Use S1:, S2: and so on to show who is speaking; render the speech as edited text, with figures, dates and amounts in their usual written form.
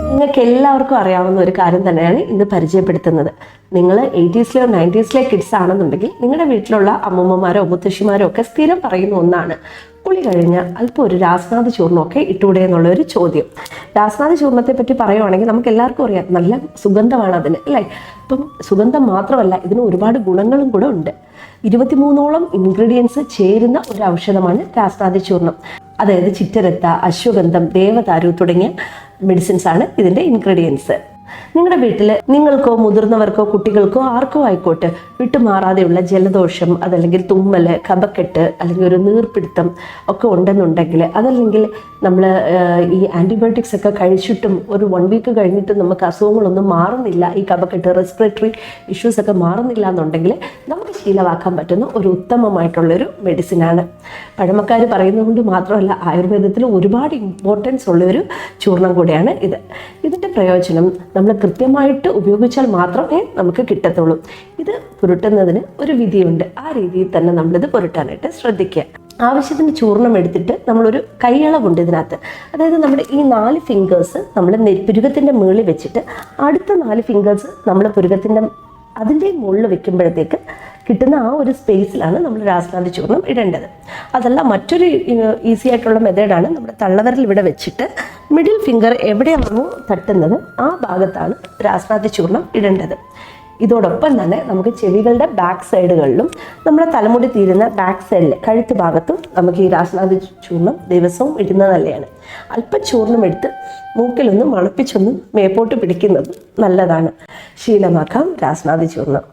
S1: നിങ്ങൾക്ക് എല്ലാവർക്കും അറിയാവുന്ന ഒരു കാര്യം തന്നെയാണ് ഇന്ന് പരിചയപ്പെടുത്തുന്നത്. നിങ്ങൾ 80s-ലെയോ 90s-ലെ കിഡ്സ് ആണെന്നുണ്ടെങ്കിൽ നിങ്ങളുടെ വീട്ടിലുള്ള അമ്മൂമ്മമാരോ മുത്തശ്ശിമാരോ ഒക്കെ സ്ഥിരം പറയുന്ന ഒന്നാണ്, കുളി കഴിഞ്ഞ് അല്പം ഒരു രാസ്നാദി ചൂർണ്ണമൊക്കെ ഇട്ടൂടെ എന്നുള്ളൊരു ചോദ്യം. രാസ്നാദി ചൂർണ്ണത്തെ പറ്റി പറയുവാണെങ്കിൽ നമുക്ക് എല്ലാവർക്കും അറിയാം, നല്ല സുഗന്ധമാണ് അതിന്, അല്ലേ? ഇപ്പം സുഗന്ധം മാത്രമല്ല, ഇതിന് ഒരുപാട് ഗുണങ്ങളും കൂടെ ഉണ്ട്. 23ഓളം ഇൻഗ്രീഡിയൻസ് ചേരുന്ന ഒരു ഔഷധമാണ് രാസ്നാദി ചൂർണ്ണം. അതായത് ചിറ്റരത്ത, അശ്വഗന്ധം, ദേവദാരു തുടങ്ങിയ മെഡിസിൻസ് ആണ് ഇതിൻ്റെ ഇൻഗ്രീഡിയൻസ്. നിങ്ങളുടെ വീട്ടിൽ നിങ്ങൾക്കോ മുതിർന്നവർക്കോ കുട്ടികൾക്കോ ആർക്കോ ആയിക്കോട്ടെ വിട്ടുമാറാതെയുള്ള ജലദോഷം, അതല്ലെങ്കിൽ തുമ്മൽ, കഫക്കെട്ട്, അല്ലെങ്കിൽ ഒരു നീർപ്പിടുത്തം ഒക്കെ ഉണ്ടെന്നുണ്ടെങ്കിൽ, അതല്ലെങ്കിൽ നമ്മൾ ഈ ആൻറ്റിബയോട്ടിക്സ് ഒക്കെ കഴിച്ചിട്ടും ഒരു 1 വീക്ക് കഴിഞ്ഞിട്ടും നമുക്ക് അസുഖങ്ങളൊന്നും മാറുന്നില്ല, ഈ കഫക്കെട്ട്, റെസ്പിറേറ്ററി ഇഷ്യൂസ് ഒക്കെ മാറുന്നില്ല എന്നുണ്ടെങ്കിൽ നമുക്ക് ശീലമാക്കാൻ പറ്റുന്ന ഒരു ഉത്തമമായിട്ടുള്ളൊരു മെഡിസിനാണ്. പഴമക്കാർ പറയുന്നത് കൊണ്ട് മാത്രമല്ല, ആയുർവേദത്തിൽ ഒരുപാട് ഇമ്പോർട്ടൻസ് ഉള്ളൊരു ചൂർണം കൂടിയാണ് ഇത്. ഇതിൻ്റെ പ്രയോജനം നമ്മൾ കൃത്യമായിട്ട് ഉപയോഗിച്ചാൽ മാത്രമേ നമുക്ക് കിട്ടത്തുള്ളൂ. ഇത് പുരട്ടുന്നതിന് ഒരു വിധിയുണ്ട്. ആ രീതിയിൽ തന്നെ നമ്മളിത് പുരട്ടാനായിട്ട് ശ്രദ്ധിക്കുക. ആവശ്യത്തിന് ചൂർണം എടുത്തിട്ട് നമ്മളൊരു കൈയളവുണ്ട് ഇതിനകത്ത്. അതായത് നമ്മുടെ ഈ 4 ഫിംഗേഴ്സ് നമ്മൾ പുരുകത്തിൻ്റെ മുകളിൽ വെച്ചിട്ട് അടുത്ത 4 ഫിംഗേഴ്സ് നമ്മൾ പുരുകത്തിൻ്റെ അതിൻ്റെ മുകളിൽ വെക്കുമ്പോഴത്തേക്ക് കിട്ടുന്ന ആ ഒരു സ്പേസിലാണ് നമ്മൾ രാസ്നാദി ചൂർണം ഇടേണ്ടത്. അതല്ല, മറ്റൊരു ഈസി ആയിട്ടുള്ള മെത്തേഡാണ് നമ്മുടെ തള്ളവിരൽ ഇവിടെ വെച്ചിട്ട് മിഡിൽ ഫിംഗർ എവിടെയാണോ തട്ടുന്നത് ആ ഭാഗത്താണ് രാസ്നാദി ചൂർണം ഇടേണ്ടത്. ഇതോടൊപ്പം തന്നെ നമുക്ക് ചെവികളുടെ ബാക്ക് സൈഡുകളിലും നമ്മുടെ തലമുടി തീരുന്ന ബാക്ക് സൈഡിൽ കഴുത്ത് ഭാഗത്തും നമുക്ക് ഈ രാസ്നാദി ചൂർണം ദിവസവും ഇടുന്നത് നല്ലതാണ്. അല്പം ചൂർണം എടുത്ത് മൂക്കിലൊന്നും മണപ്പിച്ചൊന്നും മേപ്പോട്ട് പിടിക്കുന്നത് നല്ലതാണ്. ശീലമാക്കാം രാസ്നാദി ചൂർണം.